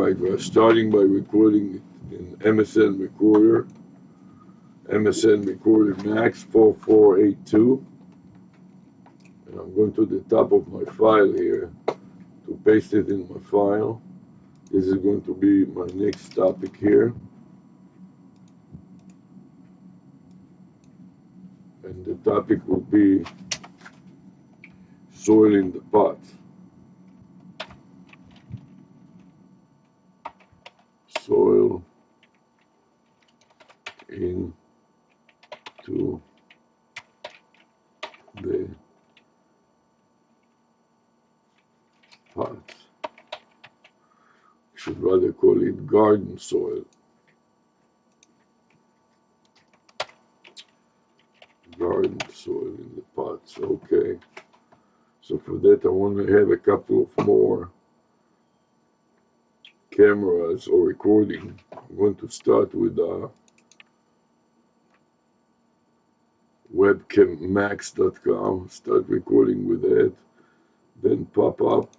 Alright, we're starting by recording it in MSN Recorder. MSN Recorder Max 4482. And I'm going to the top of my file here to paste it in my file. This is going to be my next topic here. And the topic will be soil in the pot. Soil into the pot. Should rather call it garden soil. Garden soil in the pots. Okay. So for that I want to have a couple of more cameras or recording. I'm going to start with webcammax.com. Start recording with that. Then pop up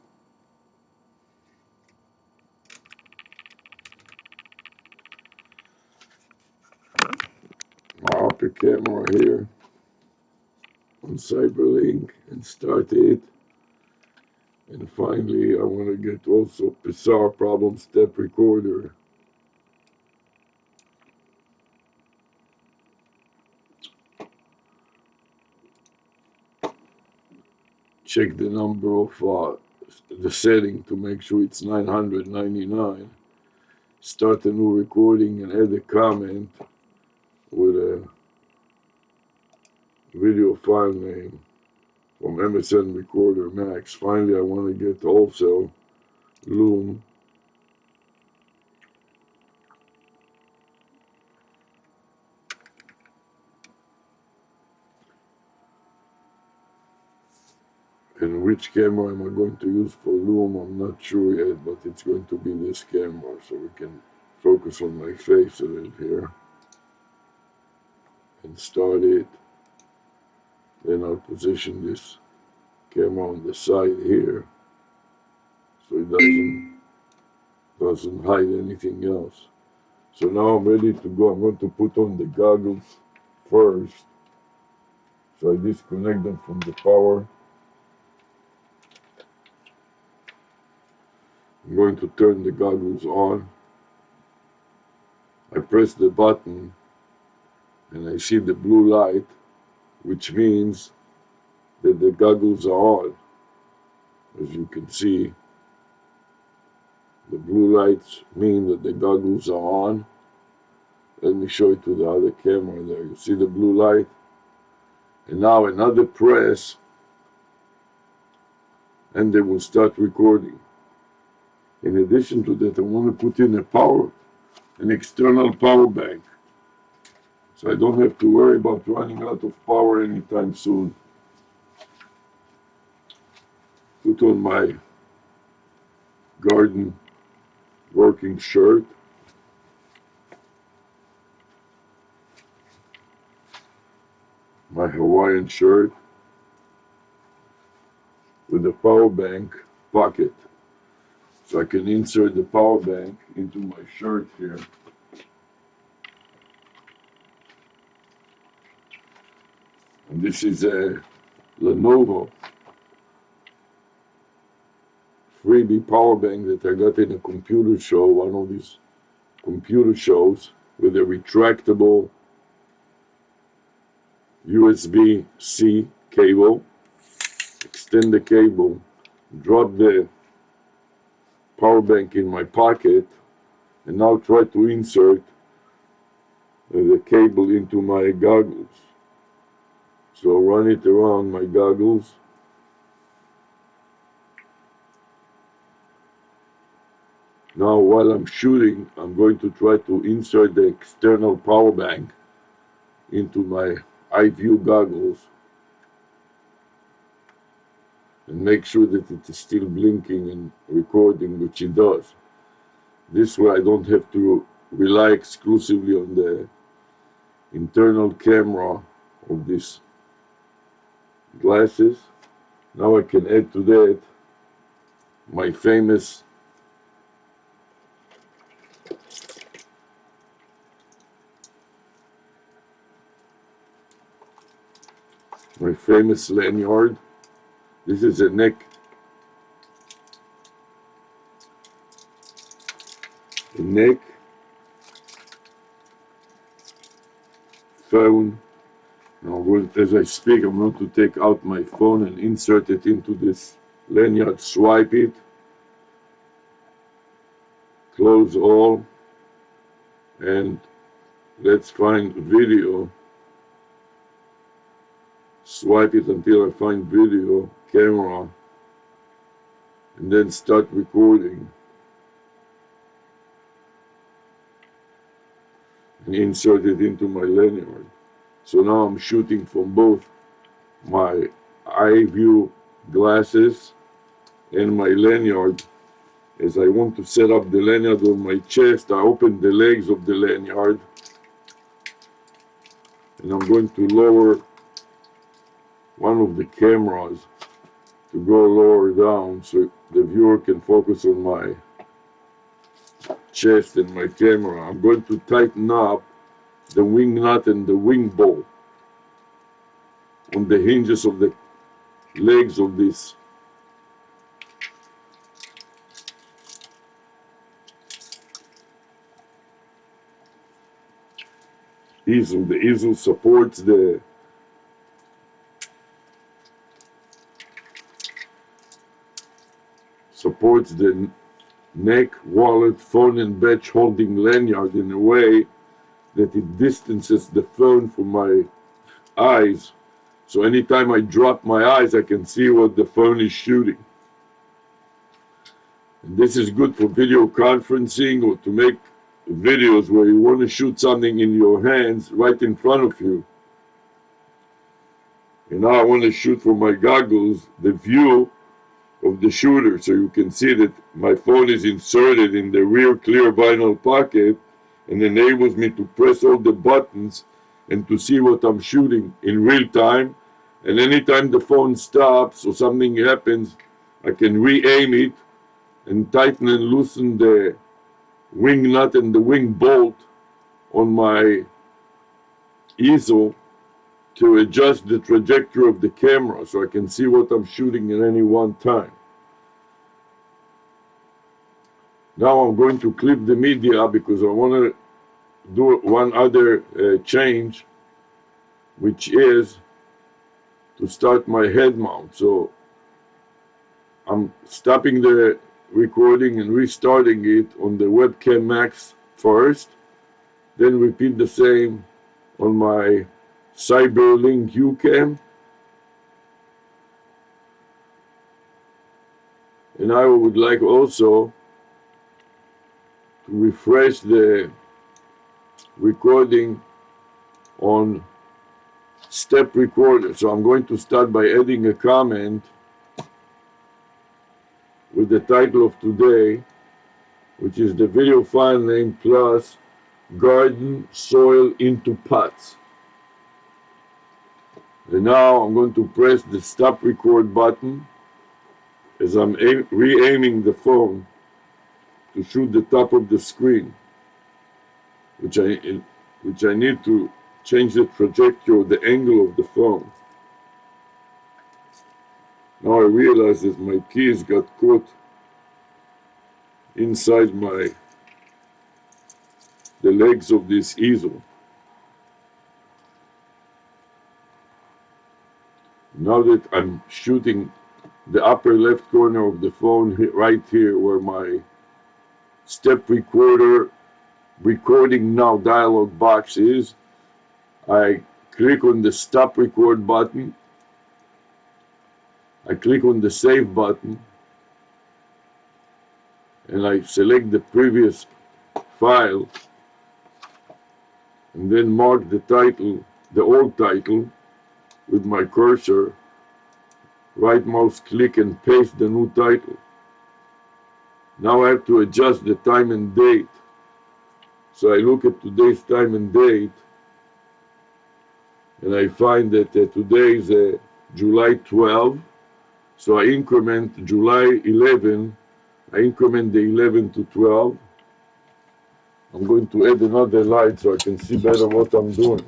my upper camera here on Cyberlink and start it. And finally, I want to get also Pixar Problem Step Recorder. Check the number of the setting to make sure it's 999. Start a new recording and add a comment with a video file name from MSN Recorder Max. Finally, I want to get also Loom. And which camera am I going to use for Loom? I'm not sure yet, but it's going to be this camera, so we can focus on my face a little here. And start it. Then I'll position this camera on the side here, so it doesn't hide anything else. So now I'm ready to go. I'm going to put on the goggles first. So I disconnect them from the power. I'm going to turn the goggles on. I press the button and I see the blue light, which means that the goggles are on. As you can see, the blue lights mean that the goggles are on. Let me show it to the other camera there. You see the blue light? And now another press, and they will start recording. In addition to that, I want to put in an external power bank, so I don't have to worry about running out of power anytime soon. Put on my garden working shirt. My Hawaiian shirt with the power bank pocket. So I can insert the power bank into my shirt here. And this is a Lenovo freebie power bank that I got in a computer show, one of these computer shows, with a retractable USB-C cable. Extend the cable, drop the power bank in my pocket, and now try to insert the cable into my goggles. So run it around my goggles. Now while I'm shooting, I'm going to try to insert the external power bank into my iView goggles and make sure that it is still blinking and recording, which it does. This way I don't have to rely exclusively on the internal camera of these glasses. Now I can add to that my famous my famous lanyard. This is a neck phone. Now, as I speak, I'm going to take out my phone and insert it into this lanyard, swipe it, close all, and let's find video. Swipe it until I find video, camera, and then start recording. And insert it into my lanyard. So now I'm shooting from both my eye view glasses and my lanyard. As I want to set up the lanyard on my chest, I open the legs of the lanyard, and I'm going to lower one of the cameras to go lower down so the viewer can focus on my chest and my camera. I'm going to tighten up the wing nut and the wing bolt on the hinges of the legs of this easel. The easel supports the neck, wallet, phone, and badge holding lanyard in a way that it distances the phone from my eyes. So anytime I drop my eyes, I can see what the phone is shooting. And this is good for video conferencing or to make videos where you want to shoot something in your hands right in front of you. And now I want to shoot from my goggles the view of the shooter, so you can see that my phone is inserted in the rear clear vinyl pocket and enables me to press all the buttons and to see what I'm shooting in real time. And anytime the phone stops or something happens, I can re-aim it and tighten and loosen the wing nut and the wing bolt on my easel to adjust the trajectory of the camera so I can see what I'm shooting at any one time. Now I'm going to clip the media because I want to do one other change, which is to start my head mount. So I'm stopping the recording and restarting it on the webcam max first, then repeat the same on my Cyberlink UCam. And I would like also to refresh the recording on step recorder. So I'm going to start by adding a comment with the title of today, which is the video file name plus garden soil into pots. And now I'm going to press the stop record button as I'm re-aiming the phone to shoot the top of the screen, which I need to change the trajectory or the angle of the phone. Now I realize that my keys got caught inside the legs of this easel. Now that I'm shooting the upper left corner of the phone right here where my step recorder recording now dialog box is, I click on the stop record button, I click on the save button, and I select the previous file and then mark the title, the old title, with my cursor, right mouse click and paste the new title. Now I have to adjust the time and date. So I look at today's time and date, and I find that today is July 12. So I increment July 11, I increment the 11 to 12. I'm going to add another light so I can see better what I'm doing.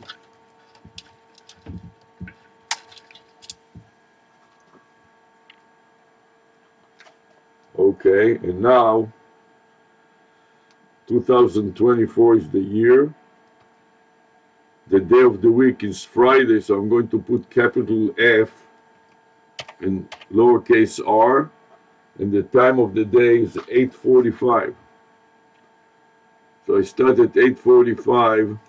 Okay, and now 2024 is the year. The day of the week is Friday, so I'm going to put capital F and lowercase r, and the time of the day is 8:45. So I start at 8:45.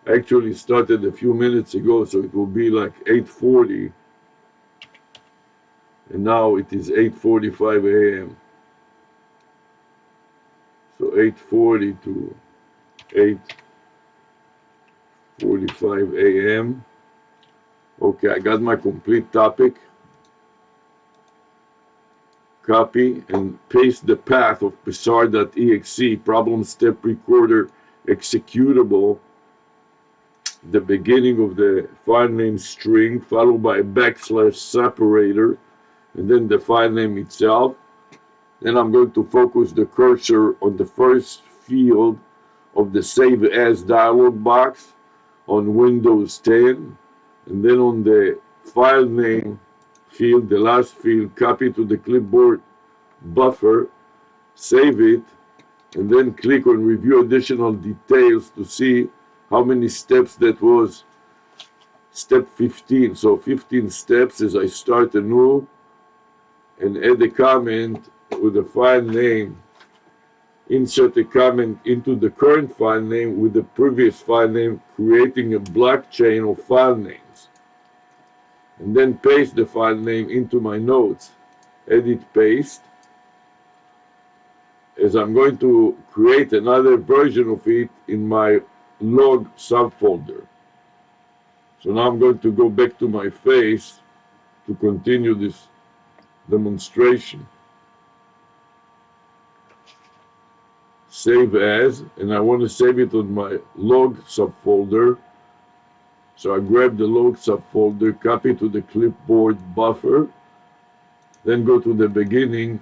Actually started a few minutes ago, so it will be like 8:40, and now it is 8:45 a.m. So 8:40 to 8:45 a.m. Okay, I got my complete topic. Copy and paste the path of psar.exe problem step recorder executable, the beginning of the file name string, followed by a backslash separator, and then the file name itself. Then I'm going to focus the cursor on the first field of the Save As dialog box on Windows 10, and then on the file name field, the last field, copy to the clipboard buffer, save it, and then click on Review Additional Details to see how many steps that was. Step 15. So 15 steps as I start anew and add a comment with the file name. Insert a comment into the current file name with the previous file name, creating a blockchain of file names. And then paste the file name into my notes. Edit, paste. As I'm going to create another version of it in my log subfolder. So now I'm going to go back to my face to continue this demonstration. Save as, and I want to save it on my log subfolder. So I grab the log subfolder, copy to the clipboard buffer, then go to the beginning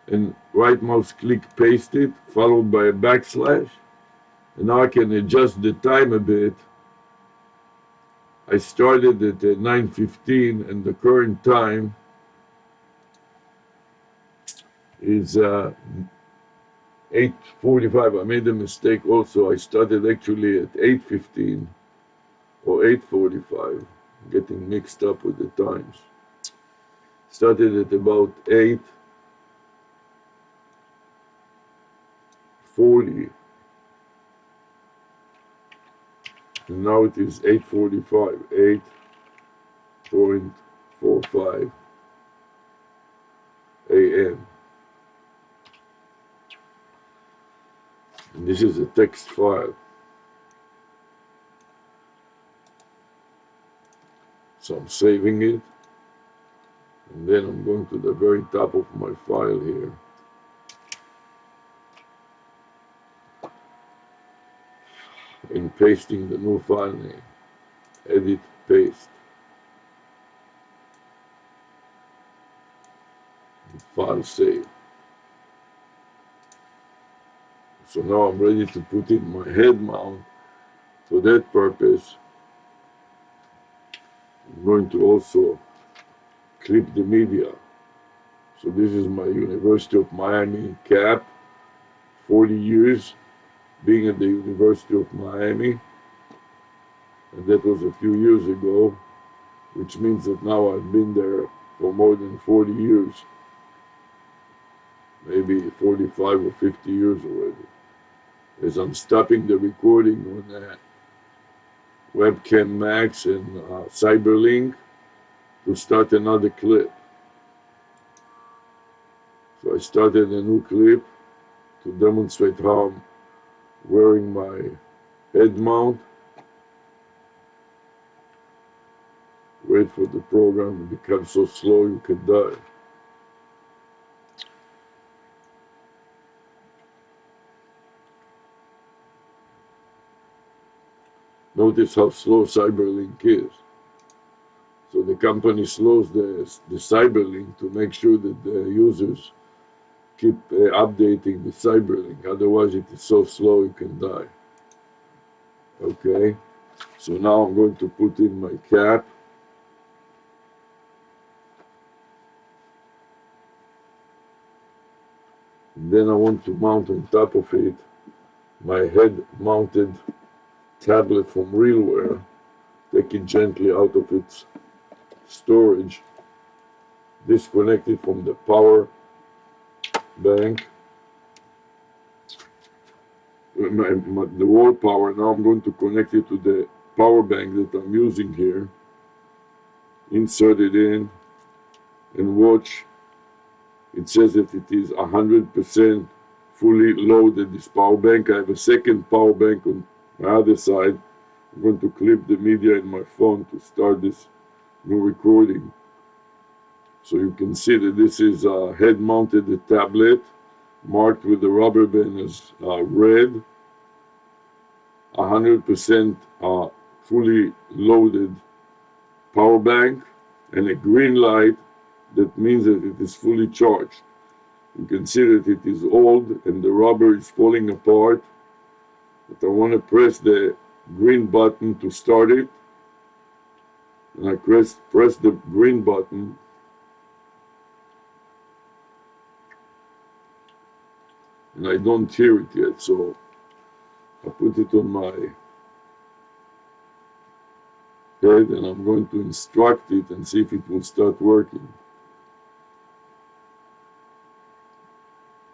and right mouse click paste it, followed by a backslash. And now I can adjust the time a bit. I started at 9:15 and the current time is 8:45. I made a mistake also. I started actually at 8:15 or 8:45, getting mixed up with the times. Started at about 8:40, and now it is 8:45, 8:45 a.m. And this is a text file. So I'm saving it, and then I'm going to the very top of my file here. And pasting the new file name. Edit, paste. And file save. So now I'm ready to put in my head mount. For that purpose, I'm going to also clip the media. So this is my University of Miami cap, 40 years being at the University of Miami, and that was a few years ago, which means that now I've been there for more than 40 years, maybe 45 or 50 years already. As I'm stopping the recording on Webcam Max and Cyberlink to start another clip. So I started a new clip to demonstrate how I'm wearing my head mount. Wait for the program to become so slow you can die. Notice how slow Cyberlink is. So the company slows the Cyberlink to make sure that the users keep updating the Cyberlink. Otherwise it is so slow you can die. Okay, so now I'm going to put in my cap. Then I want to mount on top of it my head-mounted tablet from RealWare, take it gently out of its storage, disconnect it from the power bank, the wall power. Now I'm going to connect it to the power bank that I'm using here, insert it in, and watch. It says that it is 100% fully loaded, this power bank. I have a second power bank on my other side. I'm going to clip the media in my phone to start this new recording. So you can see that this is a head-mounted tablet marked with the rubber band as red, 100% fully loaded power bank, and a green light that means that it is fully charged. You can see that it is old and the rubber is falling apart, but I want to press the green button to start it, and I press the green button, and I don't hear it yet, so I put it on my head and I'm going to instruct it and see if it will start working.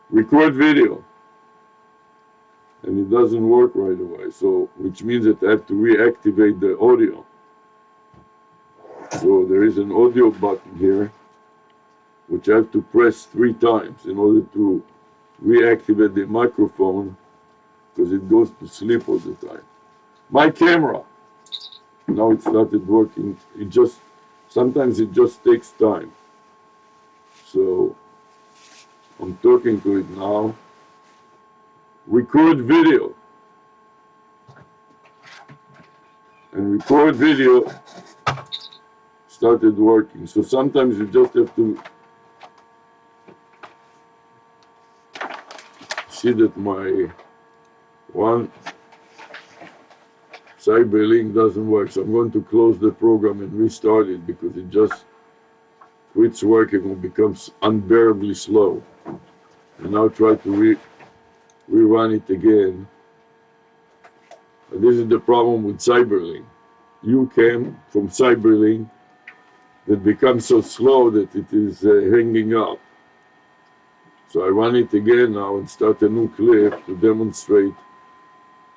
Record video, and it doesn't work right away, so which means that I have to reactivate the audio. So there is an audio button here which I have to press 3 times in order to reactivate the microphone, because it goes to sleep all the time. My camera, now it started working. Sometimes it just takes time. So I'm talking to it now. Record video. And record video started working. So sometimes you just have to see that my one cyberlink doesn't work. So I'm going to close the program and restart it, because it just quits working or becomes unbearably slow. And now try to rerun it again. And this is the problem with cyberlink. You came from cyberlink that becomes so slow that it is hanging up. So I run it again now and start a new clip to demonstrate,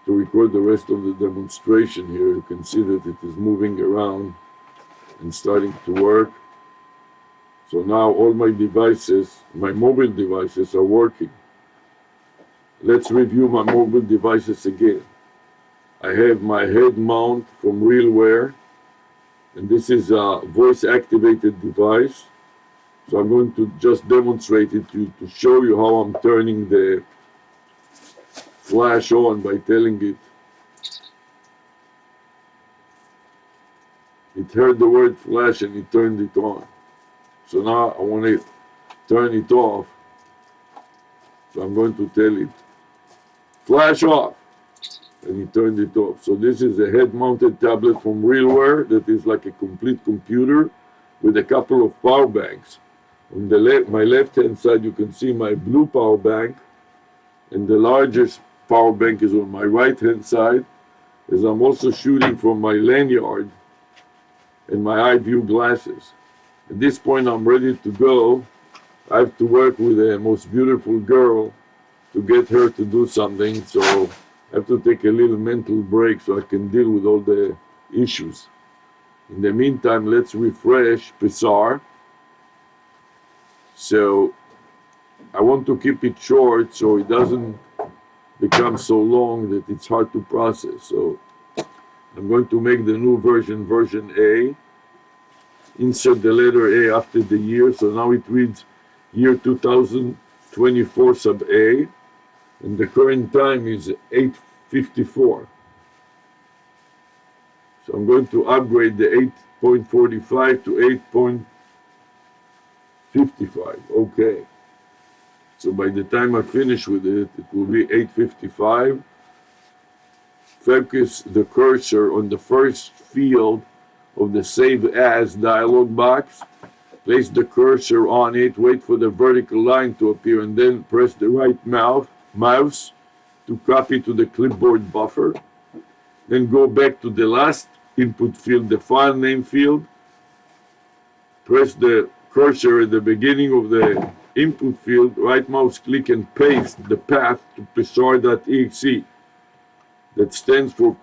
to record the rest of the demonstration here. You can see that it is moving around and starting to work. So now all my devices, my mobile devices, are working. Let's review my mobile devices again. I have my head mount from RealWare, and this is a voice-activated device. So I'm going to just demonstrate it to show you how I'm turning the flash on by telling it. It heard the word flash and it turned it on. So now I want to turn it off. So I'm going to tell it, flash off, and it turned it off. So this is a head-mounted tablet from RealWare that is like a complete computer with a couple of power banks. On my left-hand side, you can see my blue power bank, and the largest power bank is on my right-hand side, as I'm also shooting from my lanyard and my eye view glasses. At this point, I'm ready to go. I have to work with the most beautiful girl to get her to do something, so I have to take a little mental break so I can deal with all the issues. In the meantime, let's refresh Pixar. So I want to keep it short so it doesn't become so long that it's hard to process. So I'm going to make the new version, version A. Insert the letter A after the year. So now it reads year 2024 sub A. And the current time is 8:54. So I'm going to upgrade the 8.45 to 8.55. Okay. So by the time I finish with it, it will be 8:55. Focus the cursor on the first field of the Save As dialog box. Place the cursor on it, wait for the vertical line to appear, and then press the right mouse to copy to the clipboard buffer. Then go back to the last input field, the file name field. Press the cursor at the beginning of the input field, right mouse click and paste the path to psr.exe. That stands for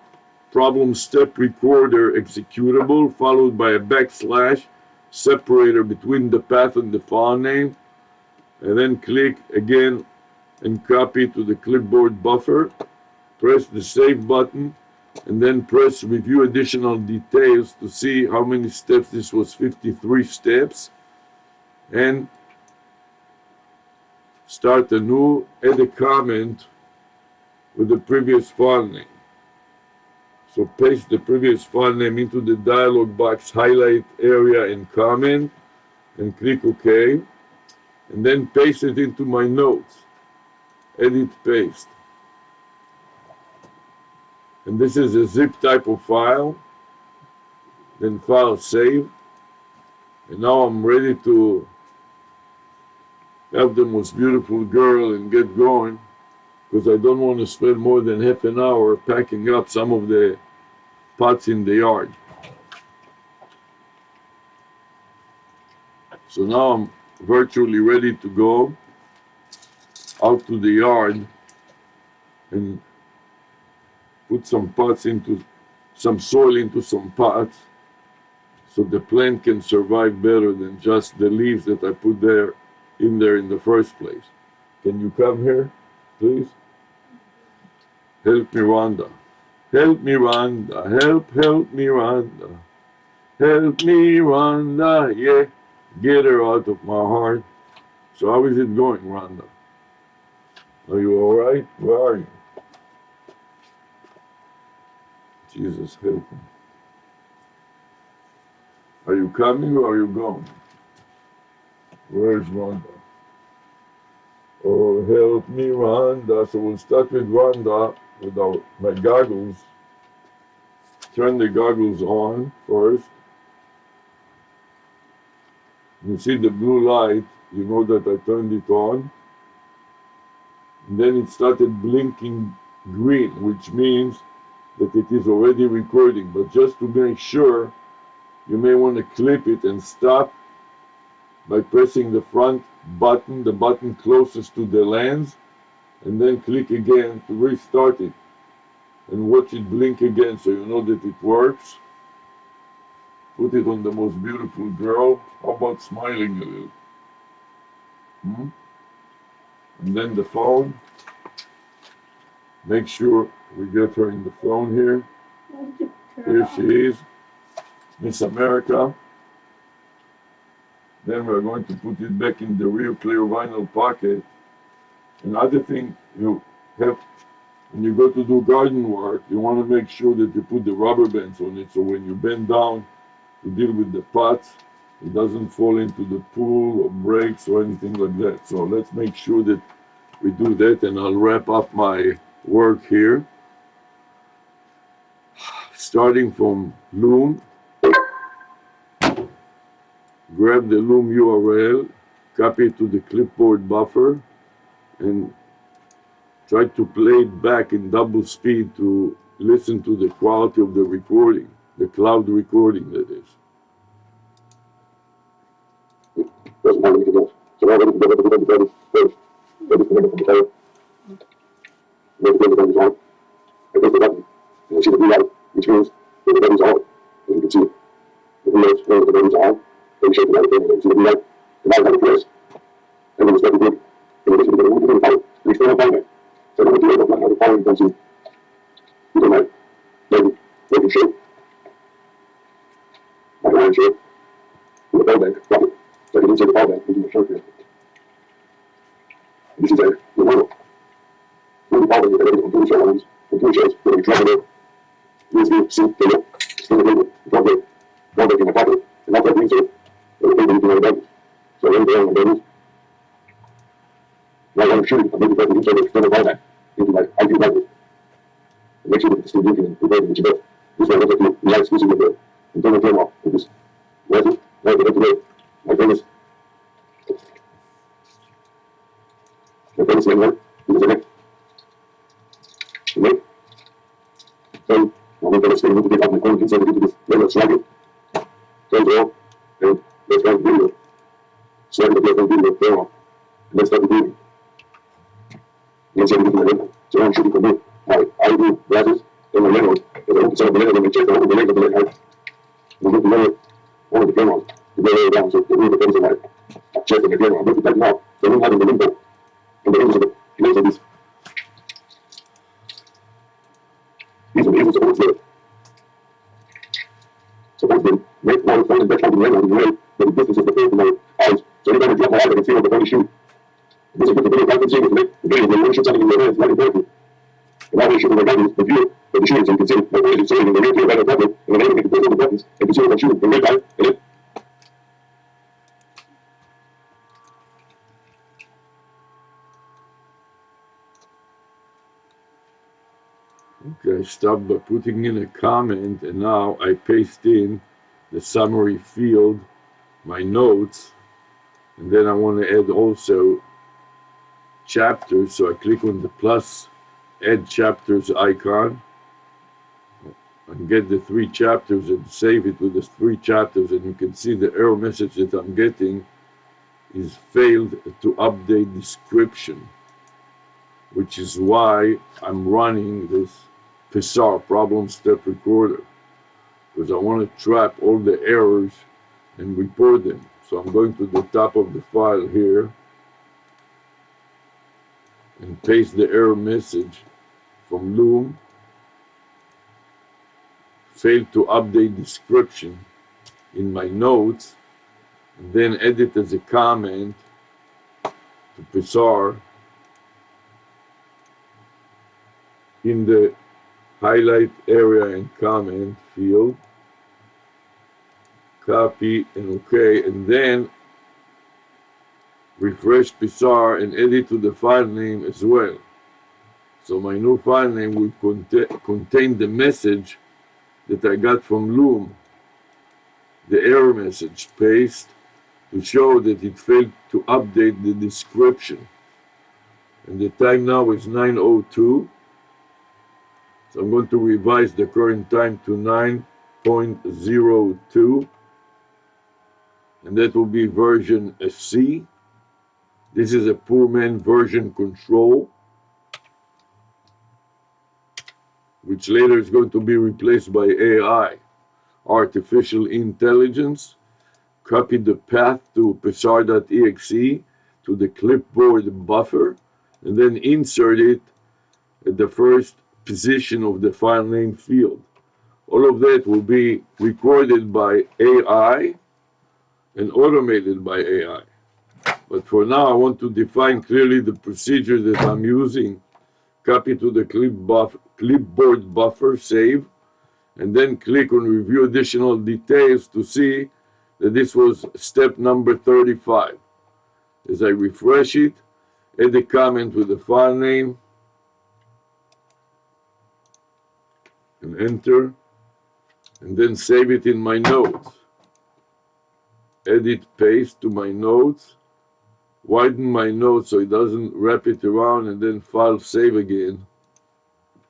problem step recorder executable, followed by a backslash separator between the path and the file name, and then click again and copy to the clipboard buffer. Press the save button and then press review additional details to see how many steps. This was 53 steps, and start anew, add a comment with the previous file name. So paste the previous file name into the dialog box highlight area and comment, and click OK. And then paste it into my notes. Edit, paste. And this is a zip type of file. Then file save. And now I'm ready to have the most beautiful girl and get going, because I don't want to spend more than half an hour packing up some of the pots in the yard. So now I'm virtually ready to go out to the yard and put some pots into some soil into some pots, so the plant can survive better than just the leaves that I put there in the first place. Can you come here, please? Help me, Rhonda. Help me, Rhonda. Help me, Rhonda. Help me, Rhonda. Yeah, get her out of my heart. So how is it going, Rhonda? Are you all right? Where are you? Jesus, help me. Are you coming or are you going? Where's Rhonda? Oh, help me, Rhonda. So we'll start with Rhonda with my goggles. Turn the goggles on first. You see the blue light, you know that I turned it on. And then it started blinking green, which means that it is already recording. But just to make sure, you may want to clip it and stop by pressing the front button, the button closest to the lens, and then click again to restart it. And watch it blink again so you know that it works. Put it on the most beautiful girl. How about smiling a little? And then the phone. Make sure we get her in the phone here. Here she is, Miss America. Then we're going to put it back in the rear clear vinyl pocket. Another thing you have, when you go to do garden work, you want to make sure that you put the rubber bands on it, so when you bend down to deal with the pots, it doesn't fall into the pool or breaks or anything like that. So let's make sure that we do that, and I'll wrap up my work here. Starting from Loom, grab the Loom URL, copy it to the clipboard buffer, and try to play it back in double speed to listen to the quality of the recording, the cloud recording that is. You see the blue light, which means that the battery's on. As you can see, the blue light means the battery's on. Then you shake the light again, and you see the blue light, the light light appears. And then it's very big. And then you get the power, the external power. So then you have the power, you can see the light, making shape, like iron shape, in the power bank, rocket. So you can insert the power bank into the shirt here. This is the model. The power bank, you can show ones, computer shows, where you travel it. USB, C, cable, external cable, plug it in my pocket, and I'll plug the insert, and the cable into my buttons. So when they're on the buttons, while I'm shooting, I'm going to plug the insert of external power bank into my IP buttons. And make sure that it's still blinking and recording what you built. This way I look at the lights using the internal camera. And just light it, light it up to date. My famous network, is it? Okay? So, I'm going to stay with the government and say to this level of sliding. So, well, and let's start the video. Slide the video, there on. And let's start the video. Let's get the video. So, I'm shooting from here. I do glasses in my manual. If I don't set up the level, then check the whole length of the leg. We get the lower one of the cameras to go down. So, the room depends on my chest and the camera. I'm looking at now. So, I'm having the window. And the windows of the legs of this. These are the angles of what's there. Supposed to make one front and back on the leg on the way, but the distance is the first of my eyes. So anytime I drop my eyes, I can see what the funny shoot. This is what the video I can see with the video. When you shoot something in your head, it's not important. And always shooting my guns, the view, but the shooting, so you can see my voice is saying in the rear view, right on top of it, and then I can push on the buttons, and can see what I'm shooting, and right time, and then Okay, stop by putting in a comment, and now I paste in the summary field, my notes, and then I want to add also chapters, so I click on the plus add chapters icon and get the 3 chapters and save it with the 3 chapters, and you can see the error message that I'm getting is failed to update description, which is why I'm running this PSAR, problem step recorder, because I want to trap all the errors and report them. So I'm going to the top of the file here and paste the error message from Loom, failed to update description in my notes, and then edit as a comment to PSAR in the highlight area and comment field, copy and OK, and then refresh PSAR and edit to the file name as well. So my new file name will contain the message that I got from Loom, the error message, paste to show that it failed to update the description. And the time now is 9:02. So I'm going to revise the current time to 9.02, and that will be version C. This is a poor man version control, which later is going to be replaced by AI, artificial intelligence. Copy the path to psar.exe to the clipboard buffer, and then insert it at the first position of the file name field. All of that will be recorded by AI and automated by AI. But for now, I want to define clearly the procedure that I'm using. Copy to the clipboard buffer, save, and then click on review additional details to see that this was step number 35. As I refresh it, add a comment with the file name, and enter, and then save it in my notes. Edit, paste to my notes, widen my notes so it doesn't wrap it around, and then file save again.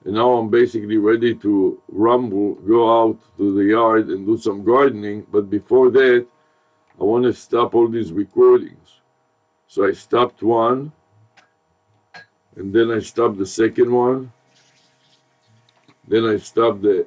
And now I'm basically ready to rumble, go out to the yard and do some gardening. But before that, I want to stop all these recordings. So I stopped one, and then I stopped the second one. Then I stopped the